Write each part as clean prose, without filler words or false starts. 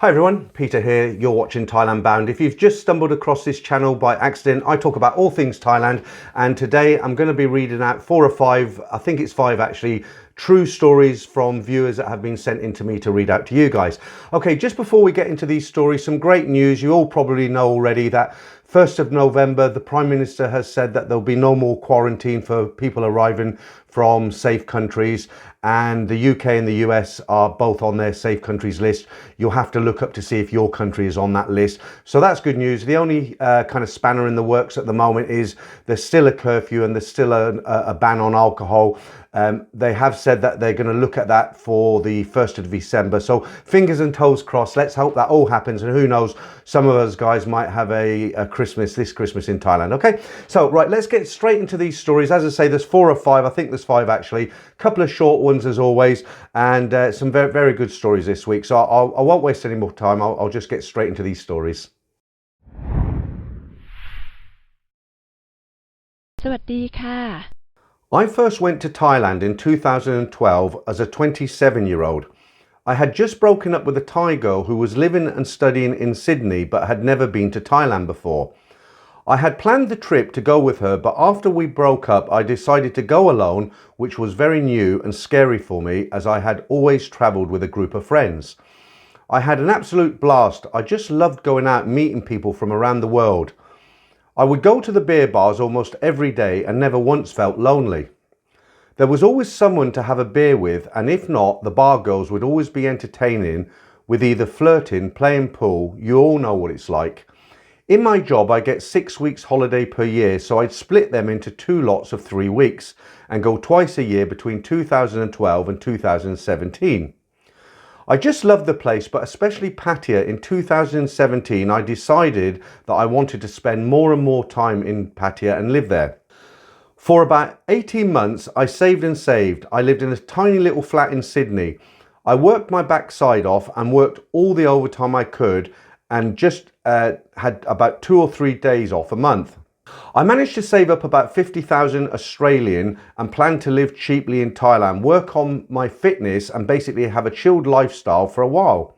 Hi everyone, Peter here, you're watching Thailand-Bound. If you've just stumbled across this channel by accident, I talk about all things Thailand, and today I'm going to be reading out 4 or 5, I think it's 5 actually, true stories from viewers that have been sent in to me to read out to you guys. Okay, just before we get into these stories, some great news. You all probably know already that 1st of November, the Prime Minister has said that there'll be no more quarantine for people arriving from safe countries, and the UK and the US are both on their safe countries list. You'll have to look up to see if your country is on that list. So that's good news. The only kind of spanner in the works at the moment is there's still a curfew and there's still a ban on alcohol. They have said that they're going to look at that for the 1st of December. So fingers and toes crossed. Let's hope that all happens. And who knows, some of us guys might have a this Christmas in Thailand. Okay, so right, let's get straight into these stories. As I say, there's 4 or 5. I think there's 5 actually. A couple of short ones as always, and some very, very good stories this week. So I won't waste any more time. I'll just get straight into these stories. สวัสดีค่ะ I first went to Thailand in 2012 as a 27-year-old. I had just broken up with a Thai girl who was living and studying in Sydney but had never been to Thailand before. I had planned the trip to go with her, but after we broke up, I decided to go alone, which was very new and scary for me as I had always travelled with a group of friends. I had an absolute blast. I just loved going out and meeting people from around the world. I would go to the beer bars almost every day and never once felt lonely. There was always someone to have a beer with, and if not, the bar girls would always be entertaining with either flirting, playing pool. You all know what it's like. In my job, I get 6 weeks holiday per year, so I'd split them into 2 lots of 3 weeks and go twice a year between 2012 and 2017. I just loved the place, but especially Pattaya. In 2017, I decided that I wanted to spend more and more time in Pattaya and live there. For about 18 months, I saved and saved. I lived in a tiny little flat in Sydney. I worked my backside off and worked all the overtime I could and just had about 2 or 3 days off a month. I managed to save up about 50,000 Australian and planned to live cheaply in Thailand, work on my fitness and basically have a chilled lifestyle for a while.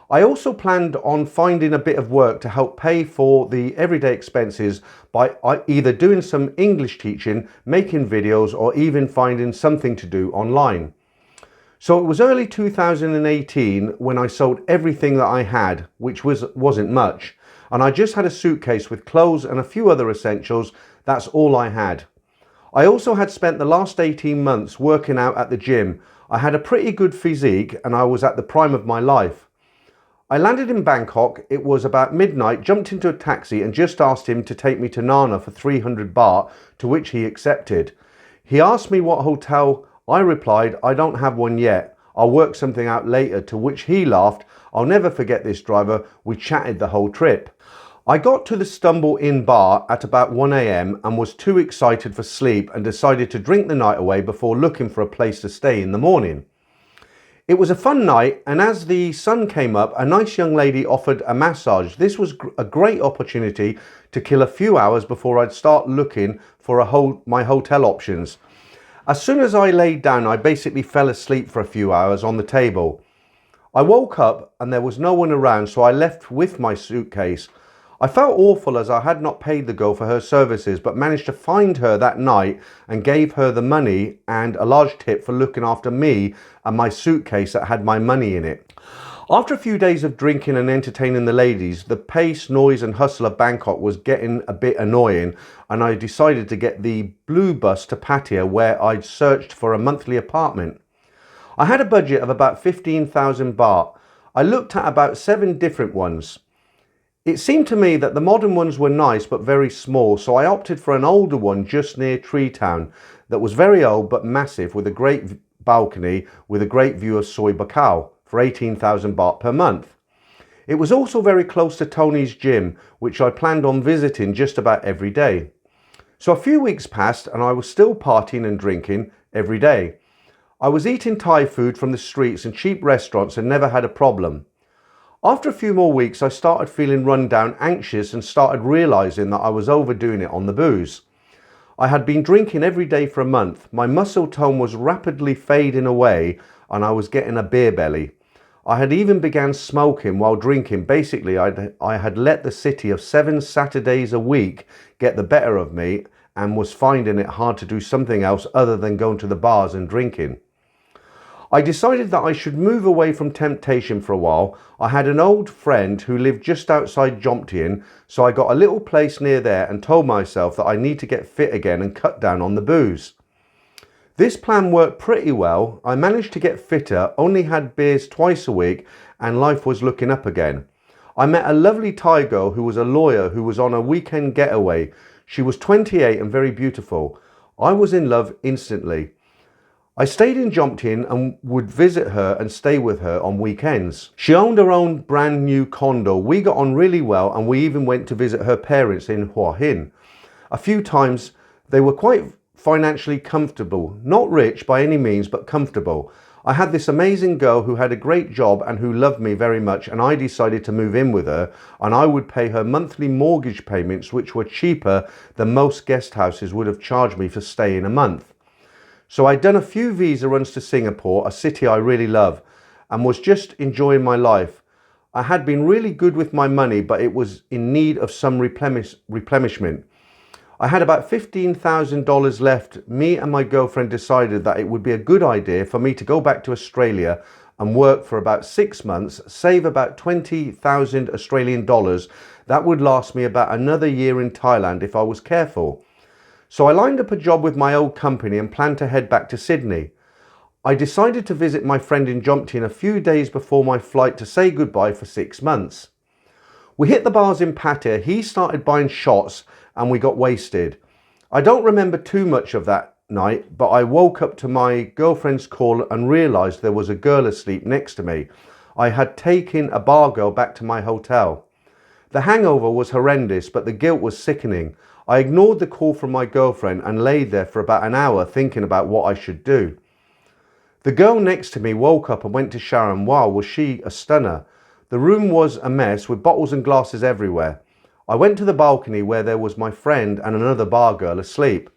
I also planned on finding a bit of work to help pay for the everyday expenses by either doing some English teaching, making videos, or even finding something to do online. So it was early 2018 when I sold everything that I had, which wasn't much, and I just had a suitcase with clothes and a few other essentials. That's all I had. I also had spent the last 18 months working out at the gym. I had a pretty good physique and I was at the prime of my life. I landed in Bangkok. It was about midnight, jumped into a taxi and just asked him to take me to Nana for 300 baht, to which he accepted. He asked me what hotel. I replied, I don't have one yet. I'll work something out later, to which he laughed. I'll never forget this driver. We chatted the whole trip. I got to the Stumble Inn bar at about 1 AM and was too excited for sleep and decided to drink the night away before looking for a place to stay in the morning. It was a fun night, and as the sun came up, a nice young lady offered a massage. This was a great opportunity to kill a few hours before I'd start looking for my hotel options. As soon as I laid down, I basically fell asleep for a few hours on the table. I woke up and there was no one around, so I left with my suitcase. I felt awful as I had not paid the girl for her services, but managed to find her that night and gave her the money and a large tip for looking after me and my suitcase that had my money in it. After a few days of drinking and entertaining the ladies, the pace, noise and hustle of Bangkok was getting a bit annoying, and I decided to get the blue bus to Pattaya, where I'd searched for a monthly apartment. I had a budget of about 15,000 baht. I looked at about 7 different ones. It seemed to me that the modern ones were nice but very small, so I opted for an older one just near Tree Town that was very old but massive, with a great balcony with a great view of Soi Buakhao, for 18,000 baht per month. It was also very close to Tony's gym, which I planned on visiting just about every day. So a few weeks passed and I was still partying and drinking every day. I was eating Thai food from the streets and cheap restaurants and never had a problem. After a few more weeks, I started feeling run down, anxious, and started realising that I was overdoing it on the booze. I had been drinking every day for a month. My muscle tone was rapidly fading away and I was getting a beer belly. I had even began smoking while drinking. Basically, I had let the city of 7 Saturdays a week get the better of me and was finding it hard to do something else other than going to the bars and drinking. I decided that I should move away from temptation for a while. I had an old friend who lived just outside Jomtien, so I got a little place near there and told myself that I need to get fit again and cut down on the booze. This plan worked pretty well. I managed to get fitter, only had beers twice a week, and life was looking up again. I met a lovely Thai girl who was a lawyer who was on a weekend getaway. She was 28 and very beautiful. I was in love instantly. I stayed in Jomtien and would visit her and stay with her on weekends. She owned her own brand new condo. We got on really well and we even went to visit her parents in Hua Hin. A few times. They were quite financially comfortable, not rich by any means, but comfortable. I had this amazing girl who had a great job and who loved me very much, and I decided to move in with her, and I would pay her monthly mortgage payments, which were cheaper than most guest houses would have charged me for staying a month. So I'd done a few visa runs to Singapore, a city I really love, and was just enjoying my life. I had been really good with my money, but it was in need of some replenishment. I had about $15,000 left. Me and my girlfriend decided that it would be a good idea for me to go back to Australia and work for about 6 months, save about 20,000 Australian dollars. That would last me about another year in Thailand if I was careful. So I lined up a job with my old company and planned to head back to Sydney. I decided to visit my friend in Jomtien a few days before my flight to say goodbye for 6 months. We hit the bars in Pattaya. He started buying shots and we got wasted. I don't remember too much of that night, but I woke up to my girlfriend's call and realised there was a girl asleep next to me. I had taken a bar girl back to my hotel. The hangover was horrendous, but the guilt was sickening. I ignored the call from my girlfriend and laid there for about an hour thinking about what I should do. The girl next to me woke up and went to shower, and wow, was she a stunner. The room was a mess with bottles and glasses everywhere. I went to the balcony where there was my friend and another bar girl asleep.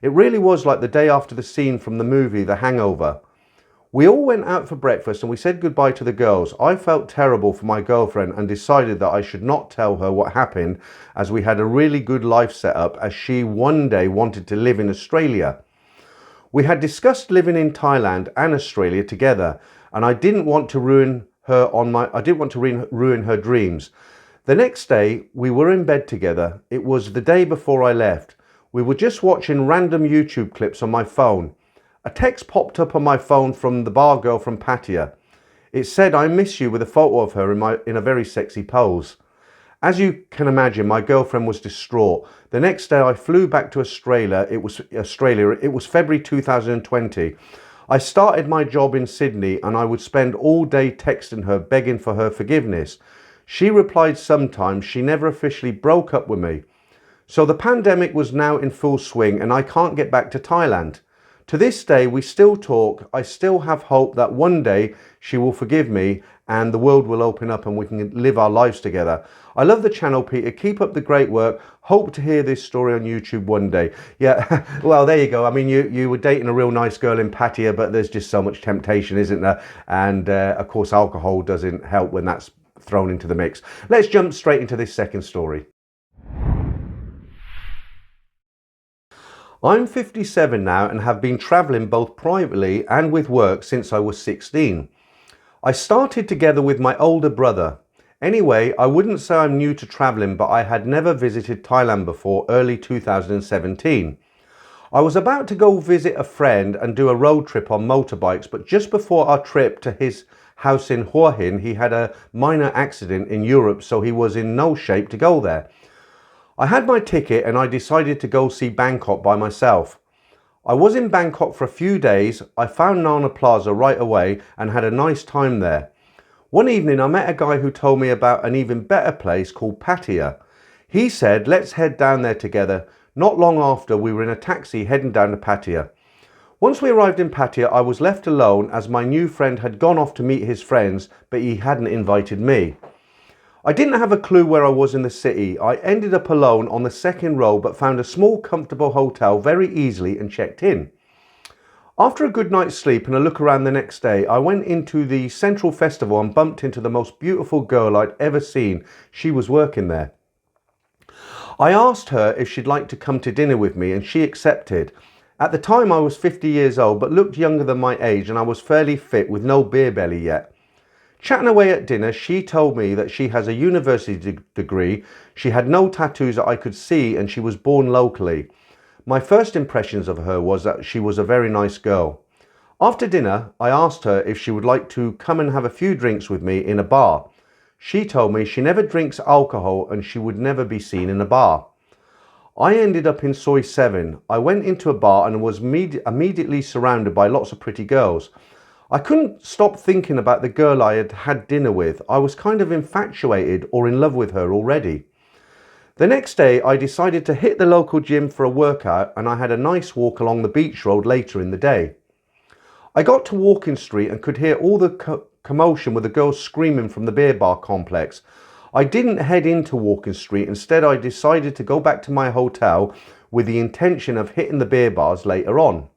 It really was like the day after the scene from the movie The Hangover. We all went out for breakfast and we said goodbye to the girls. I felt terrible for my girlfriend and decided that I should not tell her what happened, as we had a really good life set up, as she one day wanted to live in Australia. We had discussed living in Thailand and Australia together, and I didn't want to ruin her dreams. The next day, we were in bed together. It was the day before I left. We were just watching random YouTube clips on my phone. A text popped up on my phone from the bar girl from Pattaya. It said, "I miss you," with a photo of her in a very sexy pose. As you can imagine, my girlfriend was distraught. The next day I flew back to Australia. It was February 2020. I started my job in Sydney and I would spend all day texting her, begging for her forgiveness. She replied sometimes. She never officially broke up with me. So the pandemic was now in full swing and I can't get back to Thailand. To this day, we still talk. I still have hope that one day she will forgive me and the world will open up and we can live our lives together. I love the channel, Peter. Keep up the great work. Hope to hear this story on YouTube one day. Yeah, well, there you go. I mean, you were dating a real nice girl in Pattaya, but there's just so much temptation, isn't there? And of course, alcohol doesn't help when that's thrown into the mix. Let's jump straight into this second story. I'm 57 now and have been travelling both privately and with work since I was 16. I started together with my older brother. Anyway, I wouldn't say I'm new to travelling, but I had never visited Thailand before early 2017. I was about to go visit a friend and do a road trip on motorbikes, but just before our trip to his house in Hua Hin, he had a minor accident in Europe, so he was in no shape to go there. I had my ticket and I decided to go see Bangkok by myself. I was in Bangkok for a few days. I found Nana Plaza right away and had a nice time there. One evening I met a guy who told me about an even better place called Pattaya. He said, "Let's head down there together." Not long after, we were in a taxi heading down to Pattaya. Once we arrived in Pattaya, I was left alone as my new friend had gone off to meet his friends, but he hadn't invited me. I didn't have a clue where I was in the city. I ended up alone on the second row but found a small comfortable hotel very easily and checked in. After a good night's sleep and a look around the next day, I went into the Central Festival and bumped into the most beautiful girl I'd ever seen. She was working there. I asked her if she'd like to come to dinner with me and she accepted. At the time I was 50 years old but looked younger than my age, and I was fairly fit with no beer belly yet. Chatting away at dinner, she told me that she has a university degree, she had no tattoos that I could see, and she was born locally. My first impressions of her was that she was a very nice girl. After dinner, I asked her if she would like to come and have a few drinks with me in a bar. She told me she never drinks alcohol and she would never be seen in a bar. I ended up in Soy 7. I went into a bar and was immediately surrounded by lots of pretty girls. I couldn't stop thinking about the girl I had had dinner with. I was kind of infatuated or in love with her already. The next day I decided to hit the local gym for a workout, and I had a nice walk along the beach road later in the day. I got to Walking Street and could hear all the commotion with the girls screaming from the beer bar complex. I didn't head into Walking Street. Instead, I decided to go back to my hotel with the intention of hitting the beer bars later on.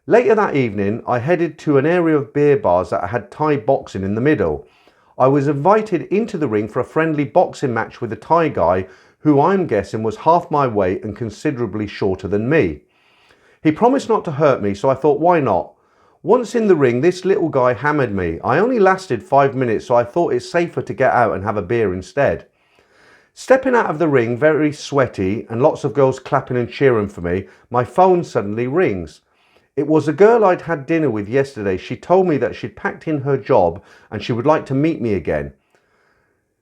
Later that evening, I headed to an area of beer bars that had Thai boxing in the middle. I was invited into the ring for a friendly boxing match with a Thai guy who I'm guessing was half my weight and considerably shorter than me. He promised not to hurt me, so I thought, why not? Once in the ring, this little guy hammered me. I only lasted 5 minutes, so I thought it's safer to get out and have a beer instead. Stepping out of the ring, very sweaty and lots of girls clapping and cheering for me, my phone suddenly rings. It was a girl I'd had dinner with yesterday. She told me that she'd packed in her job and she would like to meet me again.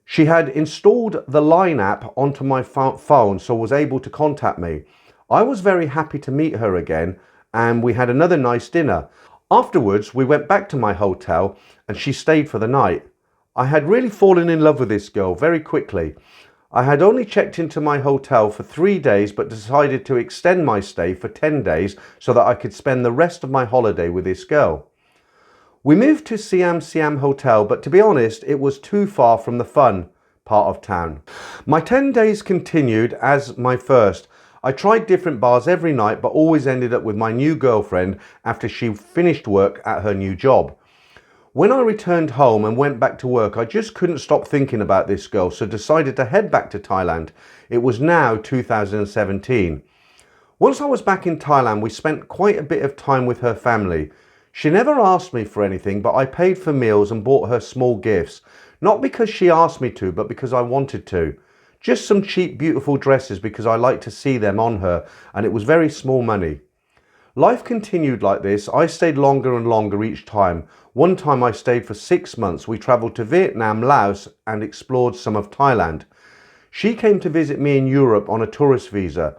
She had installed the Line app onto my phone, so was able to contact me. I was very happy to meet her again, and we had another nice dinner. Afterwards, we went back to my hotel and she stayed for the night. I had really fallen in love with this girl very quickly. I had only checked into my hotel for 3 days but decided to extend my stay for 10 days so that I could spend the rest of my holiday with this girl. We moved to Siam Siam Hotel, but to be honest, it was too far from the fun part of town. My 10 days continued as my first. I tried different bars every night but always ended up with my new girlfriend after she finished work at her new job. When I returned home and went back to work, I just couldn't stop thinking about this girl, so decided to head back to Thailand. It was now 2017. Once I was back in Thailand, we spent quite a bit of time with her family. She never asked me for anything, but I paid for meals and bought her small gifts. Not because she asked me to, but because I wanted to. Just some cheap, beautiful dresses because I liked to see them on her, and it was very small money. Life continued like this. I stayed longer and longer each time. One time I stayed for 6 months. We travelled to Vietnam, Laos and explored some of Thailand. She came to visit me in Europe on a tourist visa.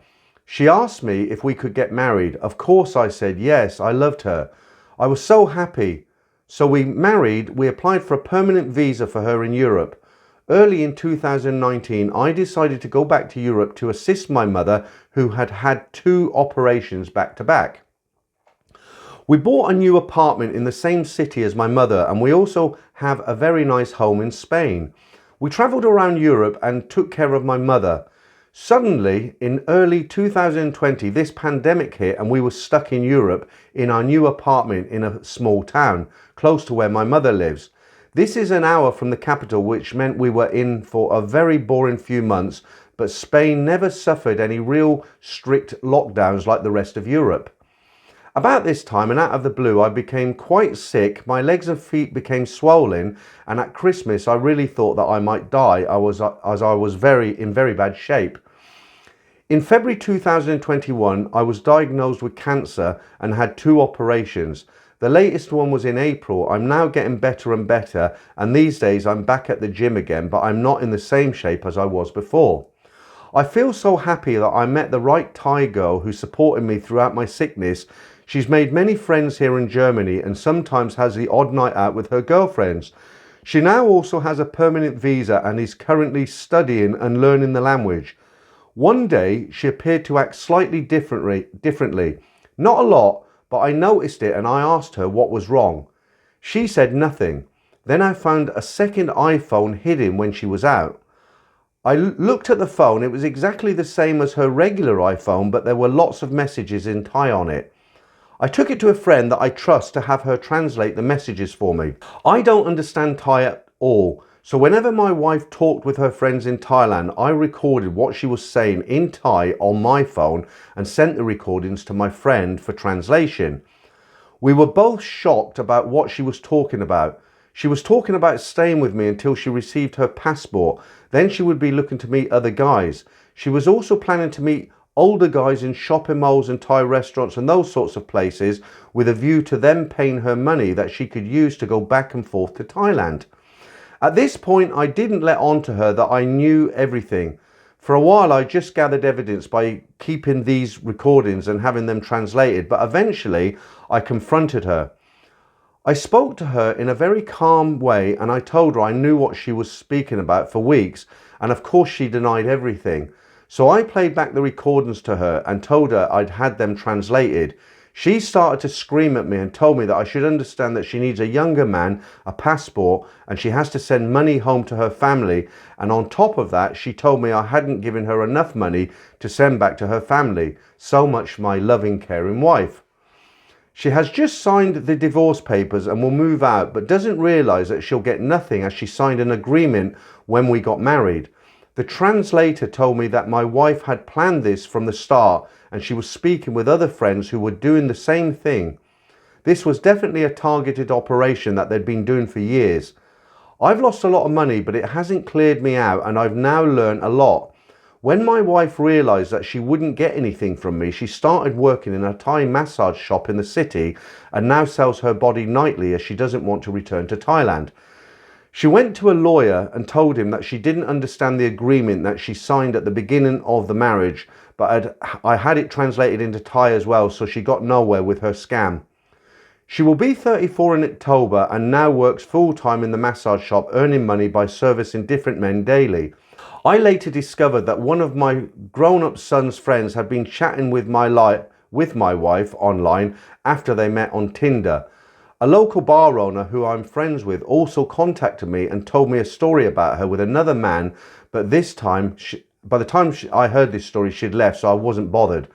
She asked me if we could get married. Of course I said yes, I loved her. I was so happy. So we married. We applied for a permanent visa for her in Europe. Early in 2019, I decided to go back to Europe to assist my mother, who had had 2 operations back to back. We bought a new apartment in the same city as my mother, and we also have a very nice home in Spain. We travelled around Europe and took care of my mother. Suddenly, in early 2020, this pandemic hit and we were stuck in Europe in our new apartment in a small town, close to where my mother lives. This is an hour from the capital, which meant we were in for a very boring few months, but Spain never suffered any real strict lockdowns like the rest of Europe. About this time, and out of the blue, I became quite sick. My legs and feet became swollen, and at Christmas I really thought that I might die as I was in very bad shape. In February 2021, I was diagnosed with cancer and had 2 operations. The latest one was in April. I'm now getting better and better, and these days I'm back at the gym again, but I'm not in the same shape as I was before. I feel so happy that I met the right Thai girl who supported me throughout my sickness. She's made many friends here in Germany and sometimes has the odd night out with her girlfriends. She now also has a permanent visa and is currently studying and learning the language. One day she appeared to act slightly differently. Not a lot, but I noticed it and I asked her what was wrong. She said nothing. Then I found a second iPhone hidden when she was out. I looked at the phone. It was exactly the same as her regular iPhone, but there were lots of messages in Thai on it. I took it to a friend that I trust to have her translate the messages for me. I don't understand Thai at all, so whenever my wife talked with her friends in Thailand, I recorded what she was saying in Thai on my phone and sent the recordings to my friend for translation. We were both shocked about what she was talking about. She was talking about staying with me until she received her passport. Then she would be looking to meet other guys. She was also planning to meet older guys in shopping malls and Thai restaurants and those sorts of places with a view to them paying her money that she could use to go back and forth to Thailand. At this point, I didn't let on to her that I knew everything. For a while, I just gathered evidence by keeping these recordings and having them translated, but eventually I confronted her. I spoke to her in a very calm way and I told her I knew what she was speaking about for weeks, and of course she denied everything. So I played back the recordings to her and told her I'd had them translated. She started to scream at me and told me that I should understand that she needs a younger man, a passport, and she has to send money home to her family. And on top of that, she told me I hadn't given her enough money to send back to her family. So much for my loving, caring wife. She has just signed the divorce papers and will move out, but doesn't realise that she'll get nothing as she signed an agreement when we got married. The translator told me that my wife had planned this from the start and she was speaking with other friends who were doing the same thing. This was definitely a targeted operation that they'd been doing for years. I've lost a lot of money, but it hasn't cleared me out and I've now learned a lot. When my wife realised that she wouldn't get anything from me, she started working in a Thai massage shop in the city and now sells her body nightly as she doesn't want to return to Thailand. She went to a lawyer and told him that she didn't understand the agreement that she signed at the beginning of the marriage, but I had it translated into Thai as well, so she got nowhere with her scam. She will be 34 in October and now works full-time in the massage shop, earning money by servicing different men daily. I later discovered that one of my grown-up son's friends had been chatting with my wife online after they met on Tinder. A local bar owner who I'm friends with also contacted me and told me a story about her with another man, but this time, by the time I heard this story, she'd left, so I wasn't bothered.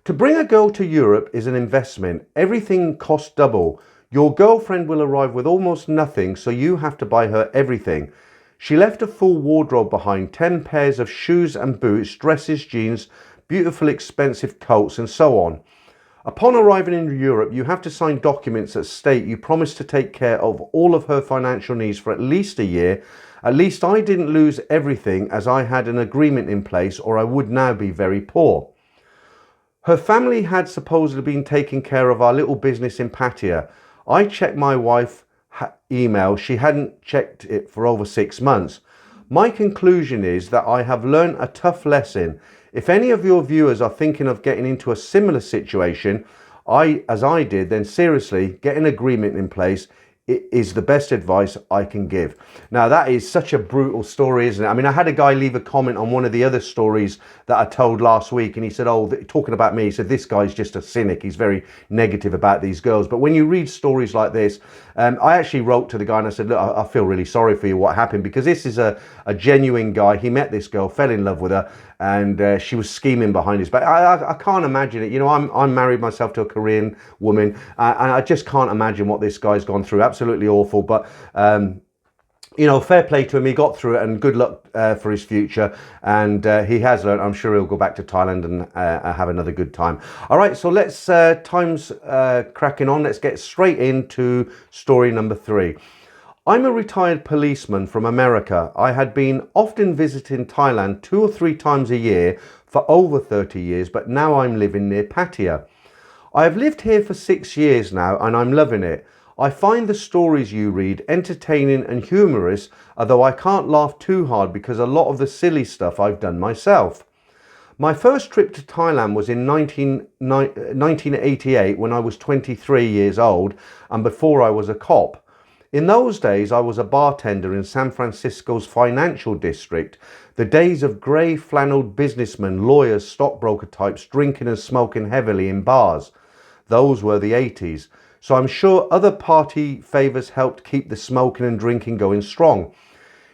To bring a girl to Europe is an investment. Everything costs double. Your girlfriend will arrive with almost nothing, so you have to buy her everything. She left a full wardrobe behind, 10 pairs of shoes and boots, dresses, jeans, beautiful expensive coats and so on. Upon arriving in Europe, you have to sign documents that state you promise to take care of all of her financial needs for at least a year. At least I didn't lose everything as I had an agreement in place, or I would now be very poor. Her family had supposedly been taking care of our little business in Pattaya. I checked my wife's email. She hadn't checked it for over 6 months. My conclusion is that I have learned a tough lesson. If any of your viewers are thinking of getting into a similar situation, as I did, then seriously, get an agreement in place. It is the best advice I can give. Now, that is such a brutal story, isn't it? I mean, I had a guy leave a comment on one of the other stories that I told last week, and he said, oh, talking about me, he said, this guy's just a cynic. He's very negative about these girls. But when you read stories like this, I actually wrote to the guy and I said, look, I feel really sorry for you, what happened, because this is a genuine guy. He met this girl, fell in love with her, and she was scheming behind his back. I can't imagine it. You know, I'm married myself to a Korean woman, and I just can't imagine what this guy's gone through. Absolutely awful. But you know, fair play to him. He got through it, and good luck for his future. And he has learned. I'm sure he'll go back to Thailand and have another good time. All right, so let's time's cracking on. Let's get straight into story number 3. I'm a retired policeman from America. I had been often visiting Thailand 2 or 3 times a year for over 30 years, but now I'm living near Pattaya. I have lived here for 6 years now and I'm loving it. I find the stories you read entertaining and humorous, although I can't laugh too hard because a lot of the silly stuff I've done myself. My first trip to Thailand was in 1988 when I was 23 years old and before I was a cop. In those days, I was a bartender in San Francisco's financial district. The days of grey flannelled businessmen, lawyers, stockbroker types drinking and smoking heavily in bars. Those were the 80s. So I'm sure other party favours helped keep the smoking and drinking going strong.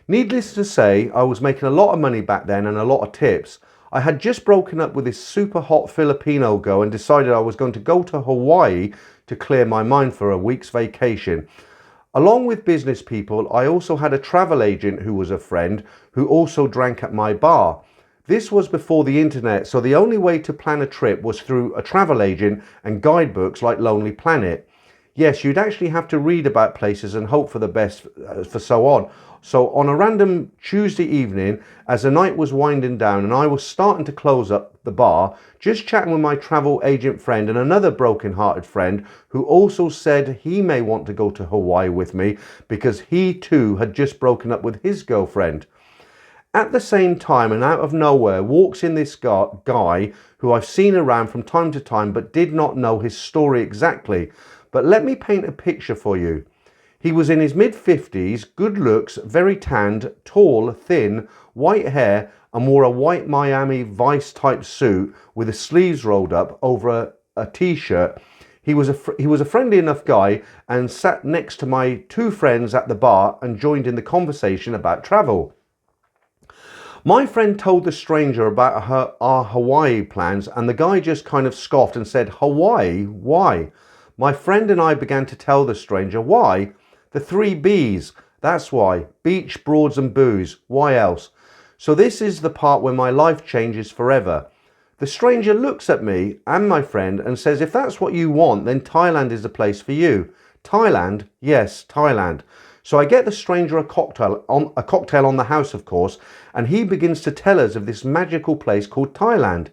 Needless to say, I was making a lot of money back then and a lot of tips. I had just broken up with this super hot Filipino girl and decided I was going to go to Hawaii to clear my mind for a week's vacation. Along with business people, I also had a travel agent who was a friend who also drank at my bar. This was before the internet, so the only way to plan a trip was through a travel agent and guidebooks like Lonely Planet. Yes, you'd actually have to read about places and hope for the best for so on. So on a random Tuesday evening, as the night was winding down and I was starting to close up the bar, just chatting with my travel agent friend and another broken-hearted friend who also said he may want to go to Hawaii with me because he too had just broken up with his girlfriend. At the same time and out of nowhere walks in this guy who I've seen around from time to time but did not know his story exactly. But let me paint a picture for you. He was in his mid-50s, good looks, very tanned, tall, thin, white hair, and wore a white Miami Vice type suit with the sleeves rolled up over a t-shirt. He was a friendly enough guy and sat next to my two friends at the bar and joined in the conversation about travel. My friend told the stranger about our Hawaii plans, and the guy just kind of scoffed and said, "Hawaii? Why?" My friend and I began to tell the stranger why. The 3 B's, that's why. Beach, broads and booze. Why else? So this is the part where my life changes forever. The stranger looks at me and my friend and says, "If that's what you want, then Thailand is the place for you." Thailand? Yes, Thailand. So I get the stranger a cocktail on the house, of course, and he begins to tell us of this magical place called Thailand.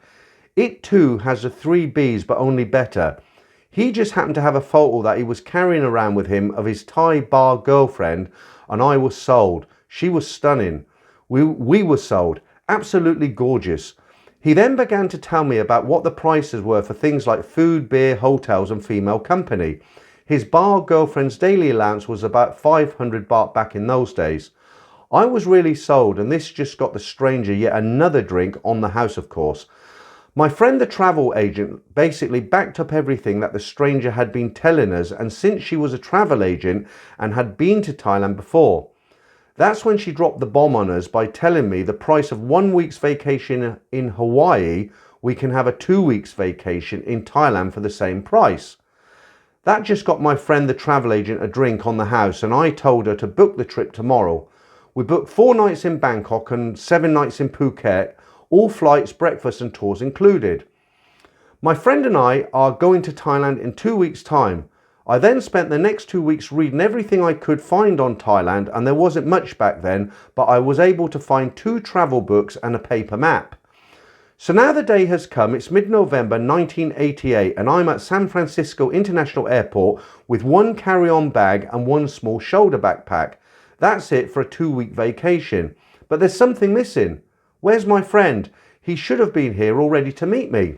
It too has the 3 B's, but only better. He just happened to have a photo that he was carrying around with him of his Thai bar girlfriend, and I was sold. She was stunning. We were sold. Absolutely gorgeous. He then began to tell me about what the prices were for things like food, beer, hotels and female company. His bar girlfriend's daily allowance was about 500 baht back in those days. I was really sold, and this just got the stranger yet another drink on the house, of course. My friend the travel agent basically backed up everything that the stranger had been telling us, and since she was a travel agent and had been to Thailand before, that's when she dropped the bomb on us by telling me the price of 1 week's vacation in Hawaii, we can have a 2 weeks vacation in Thailand for the same price. That just got my friend the travel agent a drink on the house, and I told her to book the trip tomorrow. We booked 4 nights in Bangkok and 7 nights in Phuket, all flights, breakfast and tours included. My friend and I are going to Thailand in 2 weeks' time. I then spent the next 2 weeks reading everything I could find on Thailand, and there wasn't much back then, but I was able to find 2 travel books and a paper map. So now the day has come, it's mid-November 1988 and I'm at San Francisco International Airport with 1 carry-on bag and 1 small shoulder backpack. That's it for a 2-week vacation. But there's something missing. Where's my friend? He should have been here already to meet me.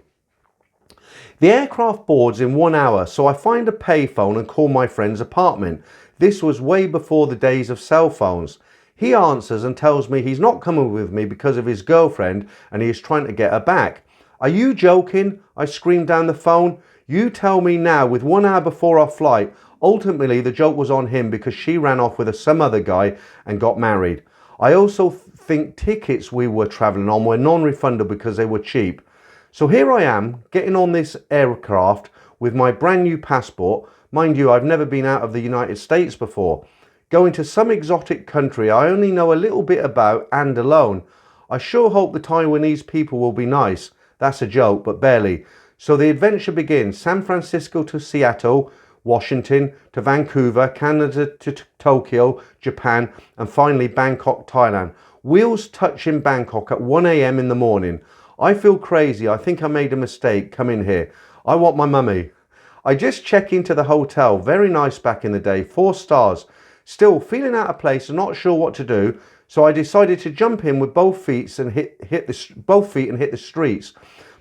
The aircraft boards in 1 hour, so I find a payphone and call my friend's apartment. This was way before the days of cell phones. He answers and tells me he's not coming with me because of his girlfriend and he is trying to get her back. "Are you joking?" I screamed down the phone. "You tell me now, with 1 hour before our flight." Ultimately, the joke was on him because she ran off with some other guy and got married. I also think tickets we were travelling on were non-refundable because they were cheap. So here I am, getting on this aircraft with my brand new passport. Mind you, I've never been out of the United States before. Going to some exotic country I only know a little bit about and alone. I sure hope the Taiwanese people will be nice. That's a joke, but barely. So the adventure begins. San Francisco to Seattle, Washington to Vancouver, Canada to Tokyo, Japan, and finally Bangkok, Thailand. Wheels touch in Bangkok at 1 a.m. in the morning. I feel crazy. I think I made a mistake coming here. I want my mummy. I just check into the hotel. Very nice back in the day. 4 stars. Still feeling out of place and not sure what to do. So I decided to jump in with both feet and hit the streets.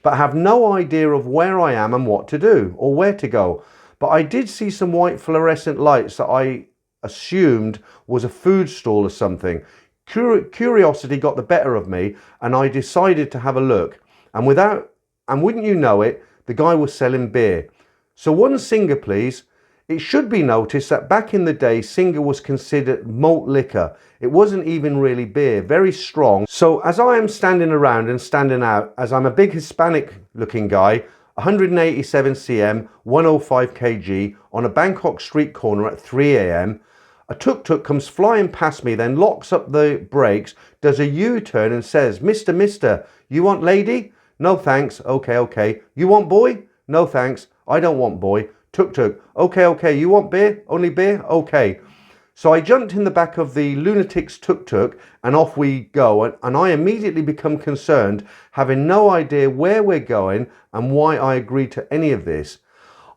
But have no idea of where I am and what to do or where to go. But I did see some white fluorescent lights that I assumed was a food stall or something. Curiosity got the better of me and I decided to have a look. And wouldn't you know it, the guy was selling beer. "So 1 Singer, please." It should be noticed that back in the day, Singer was considered malt liquor. It wasn't even really beer, very strong. So as I am standing around and standing out, as I'm a big Hispanic looking guy, 187 cm, 105 kg, on a Bangkok street corner at 3 a.m, a tuk-tuk comes flying past me, then locks up the brakes, does a U-turn and says, Mister, you want lady? No thanks. Okay. You want boy? No thanks. I don't want boy. Tuk-tuk. Okay. You want beer? Only beer? Okay. So I jumped in the back of the lunatic's tuk-tuk and off we go, and I immediately become concerned, having no idea where we're going and why I agreed to any of this.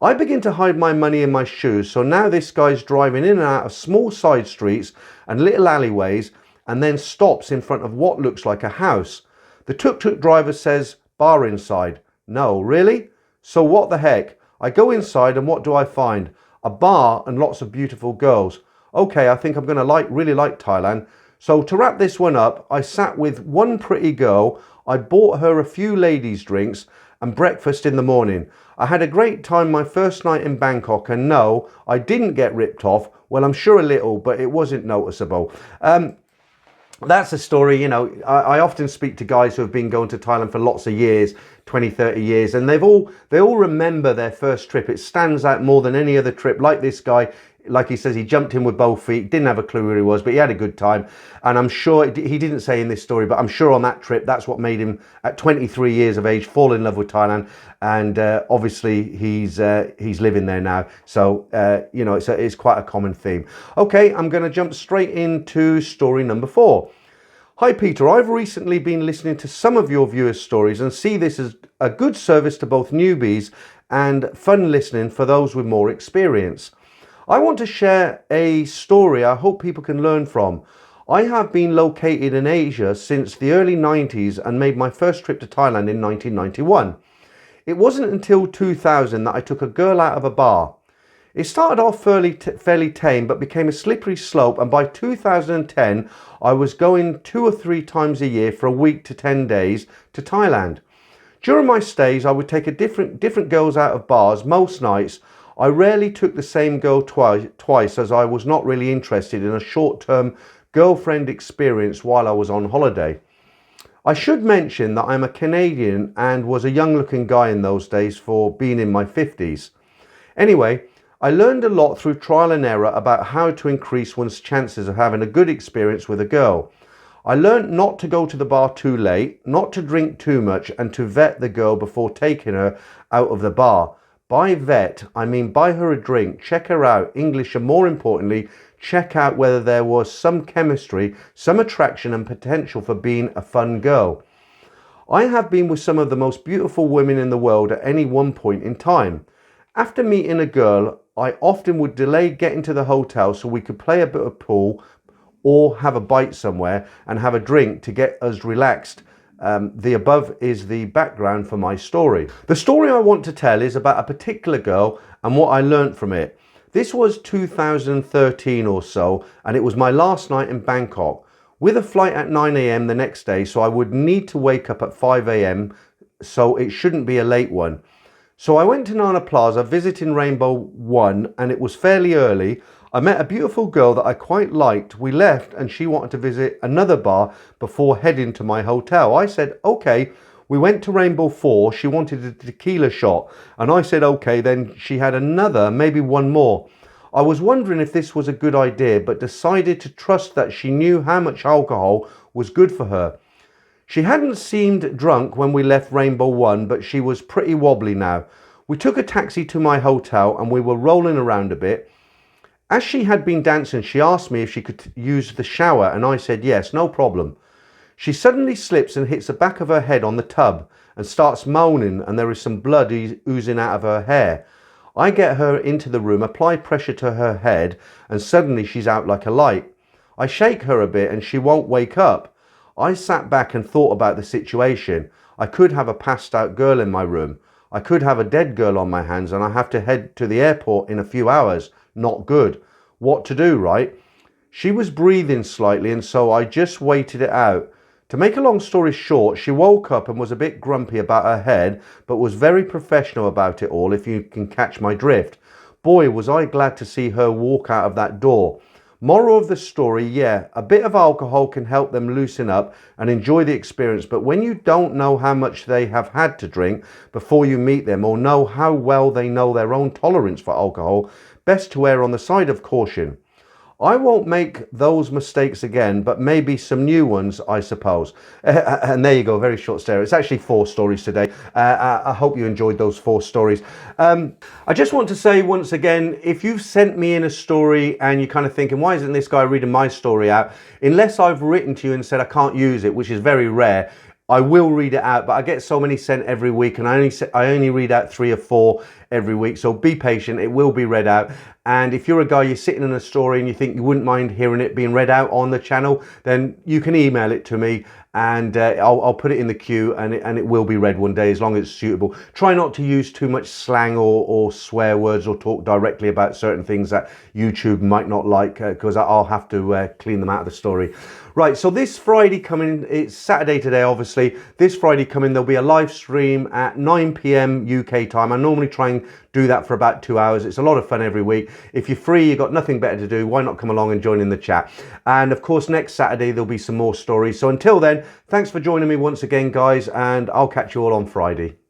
I begin to hide my money in my shoes, so now this guy's driving in and out of small side streets and little alleyways and then stops in front of what looks like a house. The tuk-tuk driver says, bar inside. No, really? So what the heck? I go inside and what do I find? A bar and lots of beautiful girls. Okay, I think I'm going to really like Thailand. So to wrap this one up, I sat with one pretty girl. I bought her a few ladies' drinks and breakfast in the morning. I had a great time my first night in Bangkok, and no, I didn't get ripped off. Well, I'm sure a little, but it wasn't noticeable. That's a story, you know. I often speak to guys who have been going to Thailand for lots of years, 20, 30 years, and they all remember their first trip. It stands out more than any other trip. Like this guy, like he says, he jumped in with both feet, didn't have a clue where he was, but he had a good time. And I'm sure, he didn't say in this story, but I'm sure on that trip, that's what made him, at 23 years of age, fall in love with Thailand. And obviously he's living there now. So, you know, it's quite a common theme. Okay, I'm going to jump straight into story number 4. Hi Peter, I've recently been listening to some of your viewers' stories and see this as a good service to both newbies and fun listening for those with more experience. I want to share a story I hope people can learn from. I have been located in Asia since the early 90s and made my first trip to Thailand in 1991. It wasn't until 2000 that I took a girl out of a bar. It started off fairly tame but became a slippery slope, and by 2010 I was going 2 or 3 times a year for a week to 10 days to Thailand. During my stays I would take different girls out of bars most nights. I rarely took the same girl twice, as I was not really interested in a short-term girlfriend experience while I was on holiday. I should mention that I'm a Canadian and was a young-looking guy in those days for being in my 50s. Anyway, I learned a lot through trial and error about how to increase one's chances of having a good experience with a girl. I learned not to go to the bar too late, not to drink too much, and to vet the girl before taking her out of the bar. By vet, I mean buy her a drink, check her out, English, and more importantly, check out whether there was some chemistry, some attraction and potential for being a fun girl. I have been with some of the most beautiful women in the world at any one point in time. After meeting a girl, I often would delay getting to the hotel so we could play a bit of pool or have a bite somewhere and have a drink to get us relaxed. The above is the background for my story. The story I want to tell is about a particular girl and what I learned from it. This was 2013 or so, and it was my last night in Bangkok, with a flight at 9 a.m. the next day, so I would need to wake up at 5 a.m, so it shouldn't be a late one. So I went to Nana Plaza visiting Rainbow 1, and it was fairly early. I met a beautiful girl that I quite liked. We left and she wanted to visit another bar before heading to my hotel. I said, okay. We went to Rainbow 4. She wanted a tequila shot and I said, okay. Then she had another, maybe one more. I was wondering if this was a good idea, but decided to trust that she knew how much alcohol was good for her. She hadn't seemed drunk when we left Rainbow 1, but she was pretty wobbly now. We took a taxi to my hotel and we were rolling around a bit. As she had been dancing, she asked me if she could use the shower, and I said yes, no problem. She suddenly slips and hits the back of her head on the tub and starts moaning, and there is some blood oozing out of her hair. I get her into the room, apply pressure to her head, and suddenly she's out like a light. I shake her a bit and she won't wake up. I sat back and thought about the situation. I could have a passed out girl in my room. I could have a dead girl on my hands, and I have to head to the airport in a few hours. Not good. What to do, right? She was breathing slightly, and so I just waited it out. To make a long story short, she woke up and was a bit grumpy about her head, but was very professional about it all, if you can catch my drift. boy, was I glad to see her walk out of that door. Moral of the story, yeah, a bit of alcohol can help them loosen up and enjoy the experience, but when you don't know how much they have had to drink before you meet them, or know how well they know their own tolerance for alcohol, best to err on the side of caution. I won't make those mistakes again, but maybe some new ones, I suppose. And there you go, very short story. It's actually 4 stories today. I hope you enjoyed those 4 stories. I just want to say once again, if you've sent me in a story and you're kind of thinking, why isn't this guy reading my story out? Unless I've written to you and said I can't use it, which is very rare, I will read it out, but I get so many sent every week, and I only read out 3 or 4 every week. So be patient, it will be read out. And if you're a guy, you're sitting in a story and you think you wouldn't mind hearing it being read out on the channel, then you can email it to me, and I'll put it in the queue, and it will be read one day, as long as it's suitable. Try not to use too much slang or swear words, or talk directly about certain things that YouTube might not like, because I'll have to clean them out of the story. Right, so this Friday coming, it's Saturday today obviously, this Friday coming there'll be a live stream at 9 PM UK time. I normally try and do that for about 2 hours. It's a lot of fun every week. If you're free, you've got nothing better to do, why not come along and join in the chat? And of course next Saturday there'll be some more stories. So until then, thanks for joining me once again guys, and I'll catch you all on Friday.